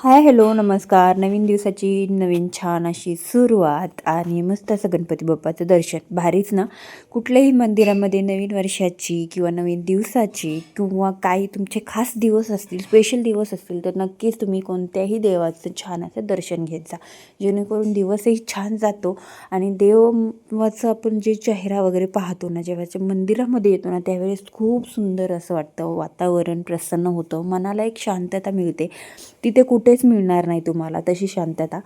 Hi hello नमस्कार. नवीन दिवसाची नवीन छान अशी सुरुवात आणि मस्त असं गणपती बाप्पाचं दर्शन भारीच ना. कुठल्याही मंदिरामध्ये नवीन वर्षाची किंवा नवीन दिवसाची किंवा काही तुमचे खास दिवस असतील, स्पेशल दिवस असतील, तर नक्कीच तुम्ही कोणत्याही देवाचं छान असं दर्शन घेत जा, जेणेकरून दिवसही छान जातो. आणि देवाचं आपण जे चेहरा वगैरे पाहतो ना, जेव्हा मंदिरामध्ये येतो ना, त्यावेळेस खूप सुंदर असं वाटतं, वातावरण प्रसन्न होतं, मनाला एक शांतता मिळते. तिथे कुठेच मिळणार नाही तुम्हाला तशी शांतता,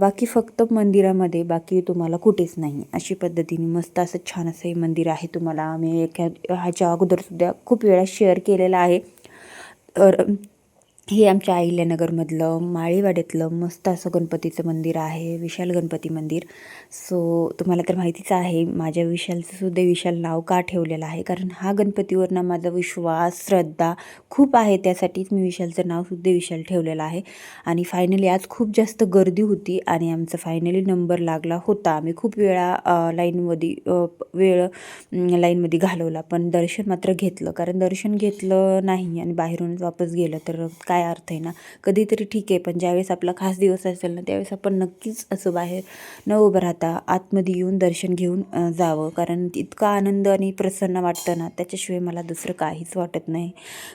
बाकी फक्त मंदिरामध्ये, बाकी तुम्हाला कुठेच नाही. अशी पद्धतीने मस्त असं छान असं हे मंदिर आहे. तुम्हाला आम्ही ह्याच्या अगोदरसुद्धा खूप वेळा शेअर केलेलं आहे. तर हे आमच्या अहिल्यानगरमधलं माळीवाड्यातलं मस्त असं गणपतीचं मंदिर आहे, विशाल गणपती मंदिर. सो तुम्हाला तर माहितीच आहे माझ्या विशालचं सुद्धा विशाल नाव का ठेवलेलं आहे, कारण हा गणपतीवर ना माझा विश्वास, श्रद्धा खूप आहे, त्यासाठीच मी विशालचं नावसुद्धा विशाल ठेवलेलं आहे. आणि फायनली आज खूप जास्त गर्दी होती आणि आमचा फायनली नंबर लागला होता. आम्ही खूप वेळा लाईनमध्ये घालवला, पण दर्शन मात्र घेतलं. कारण दर्शन घेतलं नाही आणि बाहेरून वापस गेलं तर काय अर्थ आहे ना. कधीतरी ठीक आहे, पण ज्यावेळेस आपला खास दिवस असेल ना, त्यावेळेस आपण नक्कीच असं बाहेर न उभं राहता आतमध्ये येऊन दर्शन घेऊन जावं. कारण इतका आनंद आणि प्रसन्न वाटतं ना, त्याच्याशिवाय मला दुसरं काहीच वाटत नाही.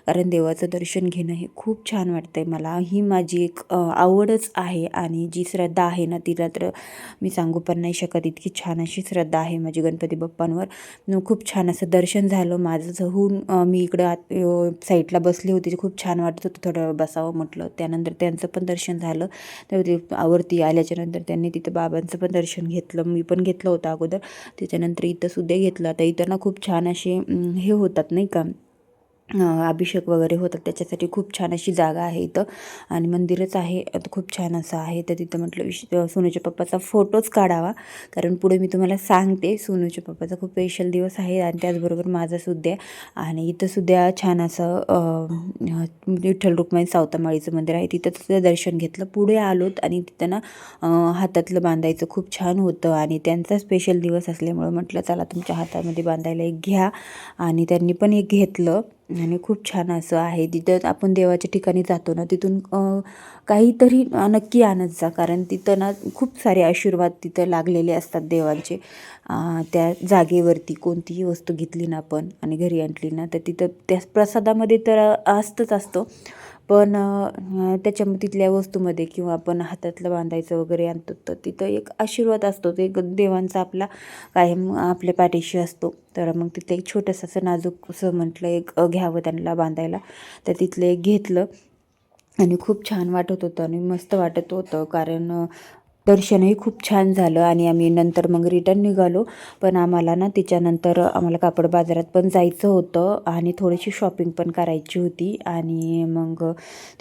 कारण देवाचं दर्शन घेणं हे खूप छान वाटतं आहे. मला ही माझी एक आवडच आहे आणि जी श्रद्धा आहे ना, तिला तर मी सांगू पण नाही शकत. इतकी छान अशी श्रद्धा आहे माझी गणपती बाप्पांवर. खूप छान असं दर्शन झालं माझं होऊन. मी इकडं साईडला बसली होती, खूप छान वाटत होतं, थोडं वेळ बसावं म्हटलं. त्यानंतर त्यांचं पण दर्शन झालं. तर ते आवर्ती आल्याच्यानंतर त्यांनी तिथं बाबांचं पण दर्शन घेतलं. मी पण घेतलं होतं अगोदर, त्याच्यानंतर इथं सुद्धा घेतलं. आता इथं ना खूप छान असे हे होतात नाही का, अभिषेक वगैरे होतात, त्याच्यासाठी खूप छान अशी जागा आहे इथं. आणि मंदिरच आहे खूप छान असं आहे. तर तिथं म्हटलं सोनूच्या पप्पाचा फोटोच काढावा, कारण पुढे मी तुम्हाला सांगते. सोनूच्या पप्पाचा खूप स्पेशल दिवस आहे आणि त्याचबरोबर माझासुद्धा. आणि इथंसुद्धा छान असं विठ्ठल रुक्माई सावतामाळीचं मंदिर आहे, तिथं सुद्धा दर्शन घेतलं. पुढे आलोत आणि तिथं ना हातातलं बांधायचं खूप छान होतं आणि त्यांचा स्पेशल दिवस असल्यामुळं म्हटलं चला तुमच्या हातामध्ये बांधायला एक घ्या. आणि त्यांनी पण एक घेतलं आणि खूप छान असं आहे. तिथं आपण देवाच्या ठिकाणी जातो ना, तिथून काहीतरी नक्की आणत जा, कारण तिथं ना खूप सारे आशीर्वाद तिथं लागलेले असतात देवांचे. त्या जागेवरती कोणतीही वस्तू घेतली ना आपण आणि घरी आणली ना, तर तिथं त्या प्रसादामध्ये तर असतं. पण तिथल्या वस्तूमध्ये किंवा आपण हातातलं बांधायचं वगैरे आणतो, तर तिथं एक आशीर्वाद असतो, ते एक देवांचा आपला कायम आपल्या पाठीशी असतो. तर मग तिथलं एक छोटंसं असं नाजूक असं म्हटलं एक घ्यावं त्यांना बांधायला, तर तिथलं एक घेतलं. आणि खूप छान वाटत होतं आणि मस्त वाटत होतं, कारण दर्शनही खूप छान झालं. आणि आम्ही नंतर मग रिटर्न निघालो. पण आम्हाला ना त्याच्यानंतर आम्हाला कापड बाजारात पण जायचं होतं आणि थोडीशी शॉपिंग पण करायची होती. आणि मग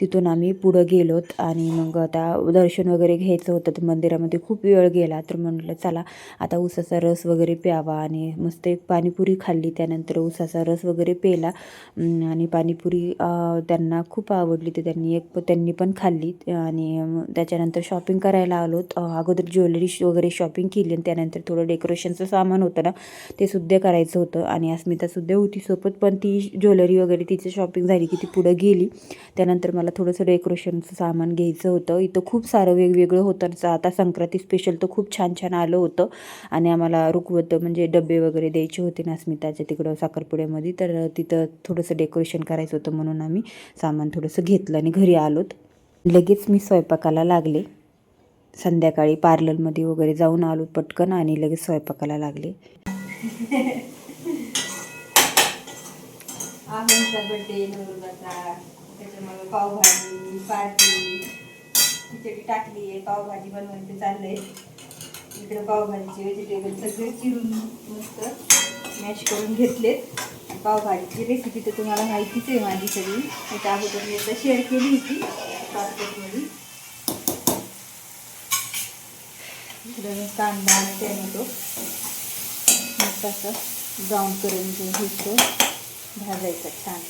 तिथून आम्ही पुढं गेलोत आणि मग आता दर्शन वगैरे घ्यायचं होतं, तर मंदिरामध्ये खूप वेळ गेला. तर म्हटलं चला आता ऊसाचा रस वगैरे प्यावा आणि मस्त एक पाणीपुरी खाल्ली. त्यानंतर ऊसाचा रस वगैरे प्यायला आणि पाणीपुरी त्यांना खूप आवडली, तर त्यांनी पण खाल्ली. आणि त्याच्यानंतर शॉपिंग करायला आलोत. अगोदर ज्वेलरी वगैरे शॉपिंग केली आणि त्यानंतर थोडं डेकोरेशनचं सामान होतं ना, ते सुद्धा करायचं होतं. आणि अस्मितासुद्धा होती सोबत, पण ती ज्वेलरी वगैरे तिची शॉपिंग झाली की ती पुढं गेली. त्यानंतर मला थोडंसं डेकोरेशनचं सामान घ्यायचं होतं. इथं खूप सारं वेगवेगळं होतं. आता संक्रांती स्पेशल तर खूप छान छान आलं होतं. आणि आम्हाला रुखवत म्हणजे डबे वगैरे द्यायचे होते ना अस्मिताच्या तिकडं साखरपुड्यामध्ये, तर तिथं थोडंसं डेकोरेशन करायचं होतं, म्हणून आम्ही सामान थोडंसं घेतलं आणि घरी आलोत. लगेच मी स्वयंपाकाला लागले. संध्याकाळी पार्लरमध्ये वगैरे जाऊन आलो पटकन आणि लगेच स्वयंपाकाला लागले. आमचा बड्डे नवरगाचा, त्याच्यामुळे पावभाजी पार्टी खिचडी टाकली आहे, पावभाजी बनवायचं चाललंय. इकडे पावभाजीचे व्हेजिटेबल सगळे चिरून मस्त मॅश करून घेतलेत. पावभाजीची रेसिपी तर तुम्हाला माहितीच आहे माझी सगळी, त्याच्या अगोदर मी एकदा शेअर केली होती पासपोर्टमध्ये. इकडे कांदा आणि टॅमॅटो मस्त असं ब्राऊन करून घ्यायचं, भाजायचं छान,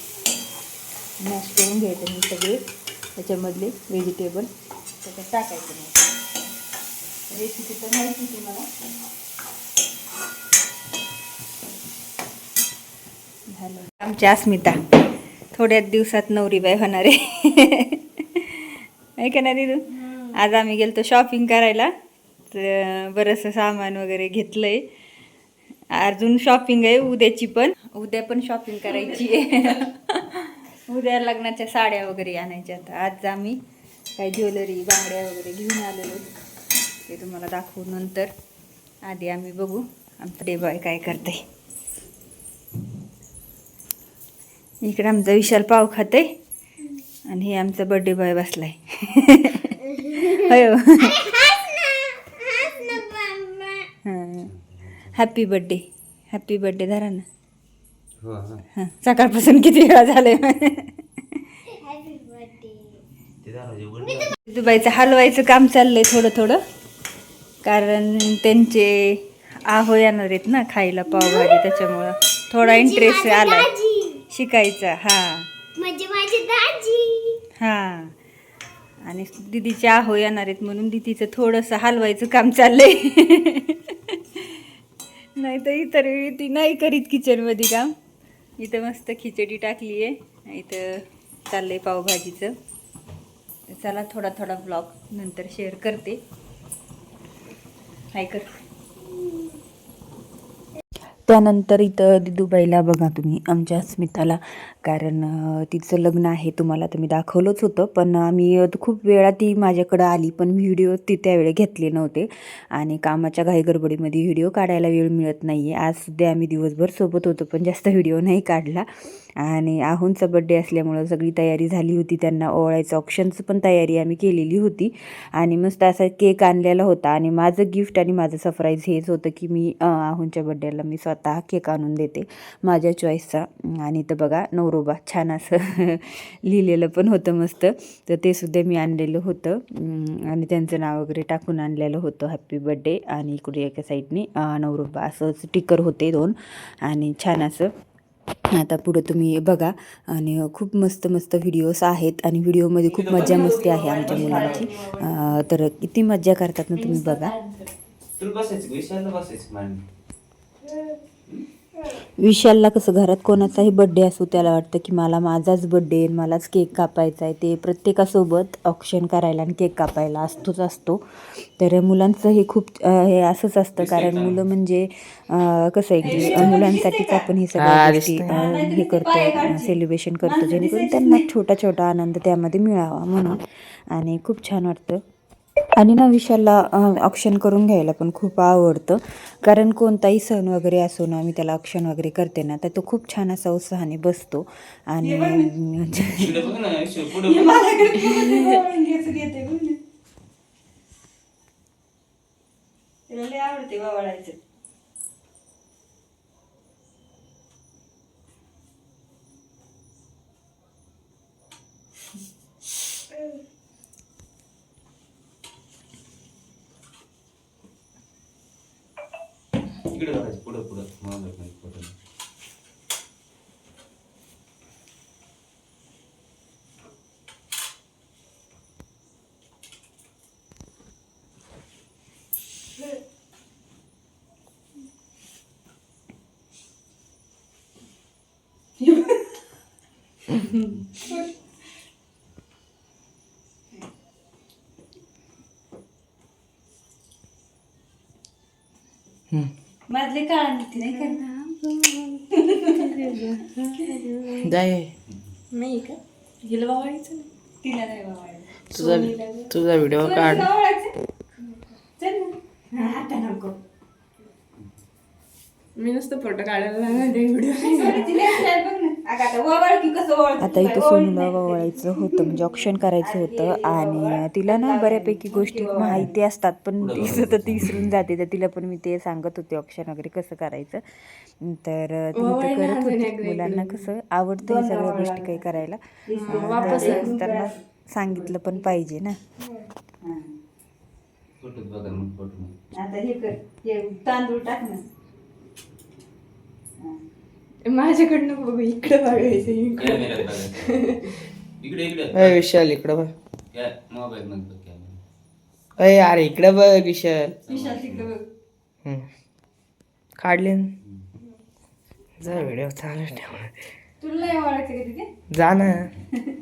मॅश करून घ्यायचं मी सगळे त्याच्यामधले व्हेजिटेबल त्याच्यात टाकायचं. मग रेसिपी तर माहिती तुम्हाला. झालं. आमची अस्मिता थोड्याच दिवसात नवरीबाई होणार आहे. आहे का नाही दिदू? आज आम्ही गेलतो शॉपिंग करायला, तर बरंचसं सामान वगैरे घेतलंय. अजून शॉपिंग आहे उद्याची पण, उद्या पण शॉपिंग करायची आहे. उद्या लग्नाच्या साड्या वगैरे आणायच्या. आज आम्ही काही ज्वेलरी बांगड्या वगैरे घेऊन आलेलो, ते तुम्हाला दाखवू नंतर. आधी आम्ही बघू आमचं डे बॉय काय करते. इकडे आमचा विशाल पाव खाते आणि हे आमचा बर्थडे बॉय बसलाय. हो, हॅपी बर्थडे, हॅपी बर्थडे धरा ना. हां, सकाळपासून किती वेळा झाले. दुबाईचं हलवायचं काम चाललंय थोडं थोडं, कारण त्यांचे आहो येणार आहेत ना खायला पावभाजी, त्याच्यामुळं थोडा इंटरेस्ट आलाय शिकायचा. हां म्हणजे माझी दाजी. हां, आणि दीदीचे आहो येणार आहेत म्हणून दीदीचं थोडंसं हलवायचं काम चाललंय. नाही तर इतर वेळी ती नाही करीत किचनमध्ये काम. इथं मस्त खिचडी टाकली आहे, इथं चाललंय पावभाजीचं. चला थोडा थोडा ब्लॉग नंतर शेअर करते. हाय कर. त्यानंतर इथं दिदूबाईला बघा तुम्ही, आमच्या अस्मिताला, कारण तिचं लग्न आहे तुम्हाला तर मी दाखवलंच होतं, पण आम्ही खूप वेळा ती माझ्याकडं आली, पण व्हिडिओ ती त्यावेळी घेतले नव्हते आणि कामाच्या घाईगडबडीमध्ये व्हिडिओ काढायला वेळ मिळत नाही आहे. आज सध्या आम्ही दिवसभर सोबत होतो पण जास्त व्हिडिओ नाही काढला. आणि आहूंचा बड्डे असल्यामुळं सगळी तयारी झाली होती, त्यांना ओवाळायचं ऑप्शनचं पण तयारी आम्ही केलेली होती आणि मस्त असा केक आणलेला होता. आणि माझं गिफ्ट आणि माझं सरप्राईज हेच होतं की मी आहूंच्या बड्डेला मी स्वतः केक आणून देते माझ्या चॉईसचा. आणि तर बघा नवरोबा छान असं लिहिलेलं पण होतं मस्त, तर ते सुद्धा मी आणलेलं होतं आणि त्यांचं नाव वगैरे टाकून आणलेलं होतं हॅपी बड्डे. आणि इकडे एका साईडने नवरोबा असं स्टिकर होते 2 आणि छान असं. आता पुढं तुम्ही बघा आणि खूप मस्त मस्त व्हिडिओज आहेत आणि व्हिडिओमध्ये खूप मजा मस्ती आहे आमच्या मुलांची. तर किती मजा करतात ना तुम्ही बघा. विशालला कसं घरात कोणाचाही बड्डे असो त्याला वाटतं की मला माझाच बड्डे आहे, मलाच केक कापायचा आहे. ते प्रत्येकासोबत ऑक्शन करायला आणि केक कापायला असतो. तर मुलांचं हे खूप हे असंच असतं, कारण मुलं म्हणजे कसं आहे की मुलांसाठीच आपण हे सगळ्या गोष्टी हे करतो, सेलिब्रेशन करतो, जेणेकरून त्यांना छोटा छोटा आनंद त्यामध्ये मिळावा म्हणून. आणि खूप छान वाटतं. आणि ना विशालला ऑक्शन करून घ्यायला पण खूप आवडतं, कारण कोणताही सण वगैरे असो ना मी त्याला ऑक्शन वगैरे करते ना तर तो खूप छान असा उत्साहाने बसतो. आणि आवडते वावळायचं. इकडे बघायचं पुढं पुढं मला नाही फोटो. माझले काळ नाही करणार जाय मी का हिला वावायचं ना, तिला नाही वावायला. तुझा व्हिडिओ काढ. चल ना, आता नको. मी नुसतं फोटो काढायला लागणार व्हिडिओ. आता इथं सोनूला वळायचं होतं, म्हणजे ऑप्शन करायचं होतं. आणि तिला ना बऱ्यापैकी गोष्टी माहिती असतात पण ती सतत विसरून जाते, तर तिला पण मी ते सांगत होते ऑप्शन वगैरे कसं करायचं. तर ती तर करत होती. मुलांना कसं आवडतं हे सगळ्या गोष्टी काही करायला, तर त्यांना सांगितलं पण पाहिजे ना. फोटो बघा मग फोटो. आता हे कर, हे तांदूळ टाक ना. माझ्याकडनं बघू, इकडे बघायचं. कॅमेऱ्यात बघा. इकडे इकडे अय विशाल इकडे बघ. काय मोबाईल मध्ये बघ कॅमेरा. अय अरे इकडे बघ विशाल. विशाल तिकडे बघ. काढले ना. जा व्हिडिओ चालू ठेव. तुला नाही वाढायचं का तिथे? जा ना.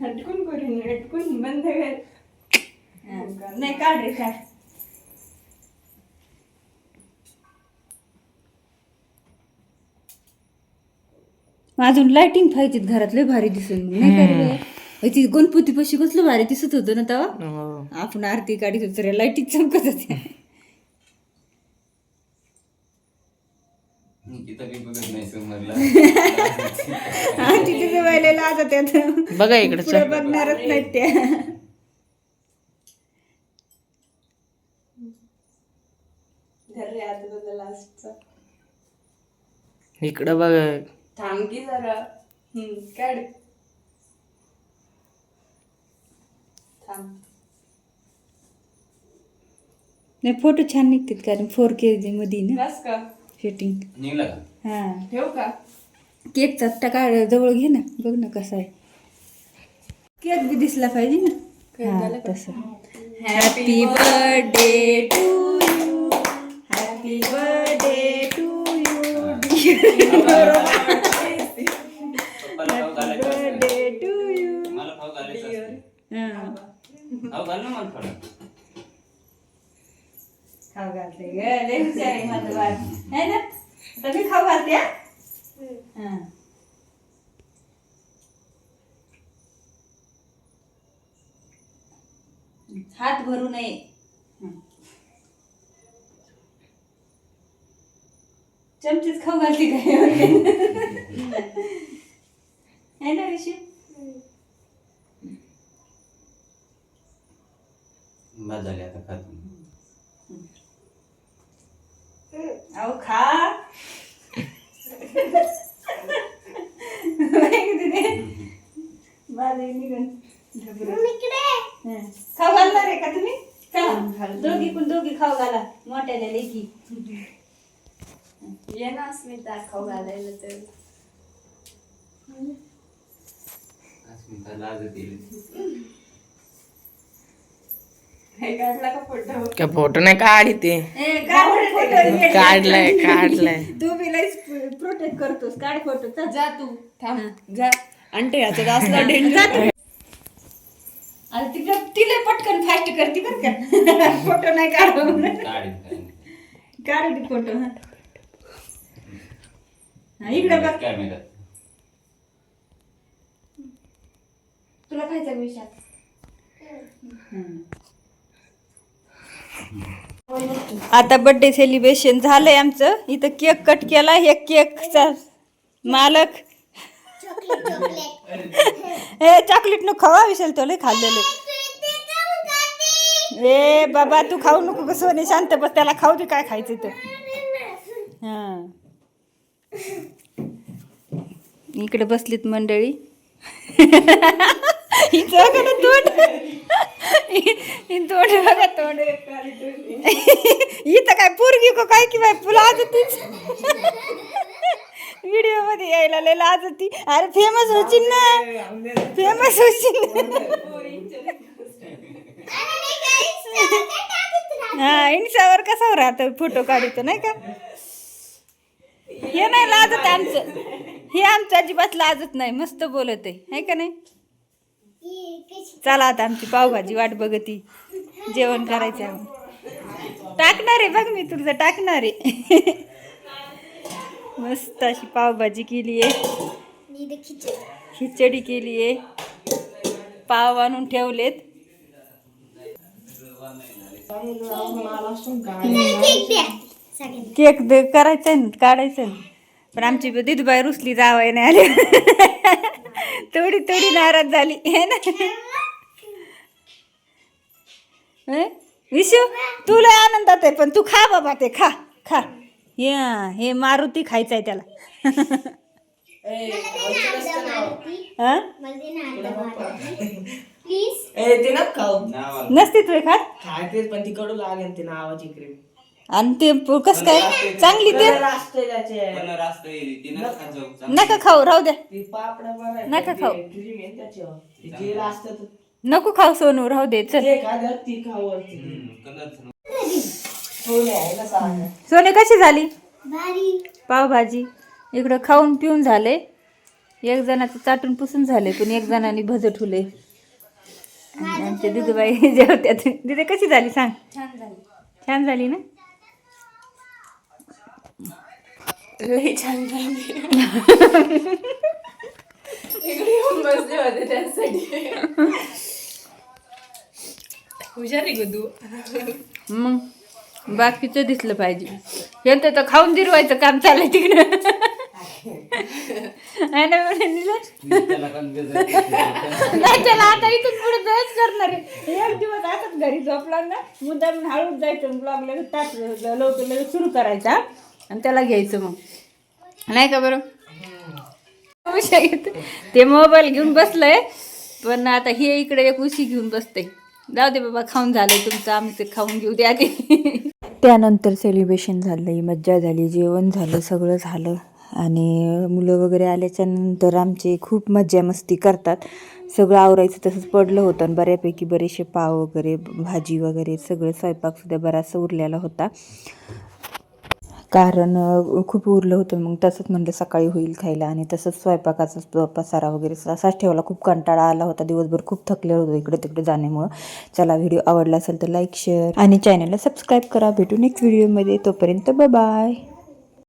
हटकून करून हटकून बंद कर. नाही, काढ रे काढ. अजून लाइटिंग पाहिजे घरात, लय भारी दिसेल मग नाही का रे? ती गणपती पशी कसलं भारी दिसत होतं ना तेव्हा. हो. आपण आरती काढीत होतो रे, लाईटीत चमकत होत्या. तिथं बी बघत नाही समोरला. आमची तिथे व्हायला आता त्यात बघा इकडे पुढे बघणारच नाहीत त्या. इकडं बघा. थांब की जरा. काढ. थांब. नाही, फोटो छान निघतात कारण 4K मध्ये ना का शूटिंग. निघला का? हा, ठेव का? केकचा टका जवळ घे ना, बघ ना कसा आहे केक. बी दिसला पाहिजे ना. हा, तसं. Happy birthday to you, happy birthday to you, पप्पाला खाऊ घालायचं असतं. Birthday to you. मला खाऊ घालायचं असतं. खाऊ घाल ना मला थोडा. खाऊ घालते ग, लय हुशार आहे माझं बाळ. है ना? आता मी खाऊ घालते. हा. हात भरू नये. चमचीच खाऊ घालते काय? है ना ऋषी? बस झाली आता खातो. अहो खा. खाऊ घालणार आहे का तुम्ही? चला दोघी पण दोघी खाऊ घाला, मोठ्याला लेकी. ये ना अस्मिता खाऊ घालायला तर. अस्मिता लाज येते. काढला का फोटो? काय फोटो नाही काढी ते. काढलाय काढलाय. तू बी लईच प्रोटेक्ट करतोस. काढ फोटो. चल जा तू थांब जा. अंटे याचा असला डेंजर. अरे तिला पटकन फास्ट करते बरं का. फोटो नाही काढ. काढ फोटो. हा, इकडे बघ. कॅमेरा. तुला खायचा विषय. आता बर्थडे सेलिब्रेशन झालंय आमचं. इथं केक कट केला. हे केकचा मालक. ए चॉकलेट नको खावा विशाल, तो लय खाल्लेलं. ए बाबा तू खाऊ नको ग सोने, शांत बस. त्याला खाऊ दे काय खायचं तर. हा, इकडे बसलीत मंडळी. हिचं बघा ना तोंड. तोंड बघा तोंड. इथं काय पोरगी को काय की बाय लाज होतीच. व्हिडिओ मध्ये यायला लय लाज होती. अरे फेमस होशील ना, फेमस होशील. हा, इंस्टावर कसा राहतं फोटो काढतो नाही का. हे नाही लाजत आमचं. हे आमचं अजिबात लाजत नाही. मस्त बोलत आहे का नाही. चला आता आमची पावभाजी वाट बघती. जेवण करायचं आहे. टाकणार आहे बघ मी तुझं टाकणार आहे. मस्त अशी पावभाजी केली आहे. खिचडी केली आहे. पाव आणून ठेवलेत. केक करायचं आहे ना, काढायचं आहे. पण आमची दिदूबाई रुसली जावाय नाही आली. थोडी थोडी नाराज झाली है ना. विशू तुला आनंदात आहे पण तू खा बाबा, ते खा खा. हे मारुती खायचं आहे त्याला. नसते तू खात. खातेच पण ती कडू लागेल ते नावाची क्रीम. आणि ते कस काय चांगली ते नका खाऊ, राहू द्या. नका खाऊ, नको खाऊ सोनू, राहू दे. चल सोने कशी झाली पावभाजी? इकडं खाऊन पिऊन झाले. एक जणाचं चाटून पुसून झाले पण एक जणांनी भज ठुले. आणि आमच्या दिदूबाई जेवत्यात. दिदी कशी झाली सांग. छान झाली. छान झाली ना. लई छान झाली. इकडे येऊन बसले होते त्यासाठी. हुशार आहे ग तू. मग बाकीचं दिसलं पाहिजे. यांचं तर खाऊन जिरवायचं काम चाललंय तिकडं. आहे ना निलेश? नाही त्याला आता इथून पुढे जायच करणार आहे. एक दिवस असंच घरी झोपला ना मुद्दाम हळूच जायचं ब्लॉग लगेच तास लवकर लगेच सुरू करायचा आणि त्याला घ्यायचं मग नाही का बरं. ते मोबाईल घेऊन बसलंय पण आता हे इकडे एक उशी घेऊन बसते. जाऊ दे बाबा खाऊन झालंय तुमचं आम्ही ते खाऊन घेऊ दे आधी. त्यानंतर सेलिब्रेशन झालं, मज्जा झाली, जेवण झालं, सगळं झालं आणि मुलं वगैरे आल्याच्या नंतर आमचे खूप मज्जा मस्ती करतात. सगळं आवरायचं तसंच पडलं होतं आणि बऱ्यापैकी बरेचसे पाव वगैरे भाजी वगैरे सगळं स्वयंपाकसुद्धा बराचसा उरलेला होता कारण खूप उरलं होतं. मग तसंच म्हणलं सकाळी होईल खायला आणि तसंच स्वयंपाकाचा पसारा वगैरे असाच ठेवला. खूप कंटाळा आला होता, दिवसभर खूप थकले होतो इकडे तिकडे जाण्यामुळं. चला व्हिडिओ आवडला असेल तर लाईक शेअर आणि चॅनलला सबस्क्राईब करा. भेटू नेक्स्ट व्हिडिओमध्ये. तोपर्यंत बाय.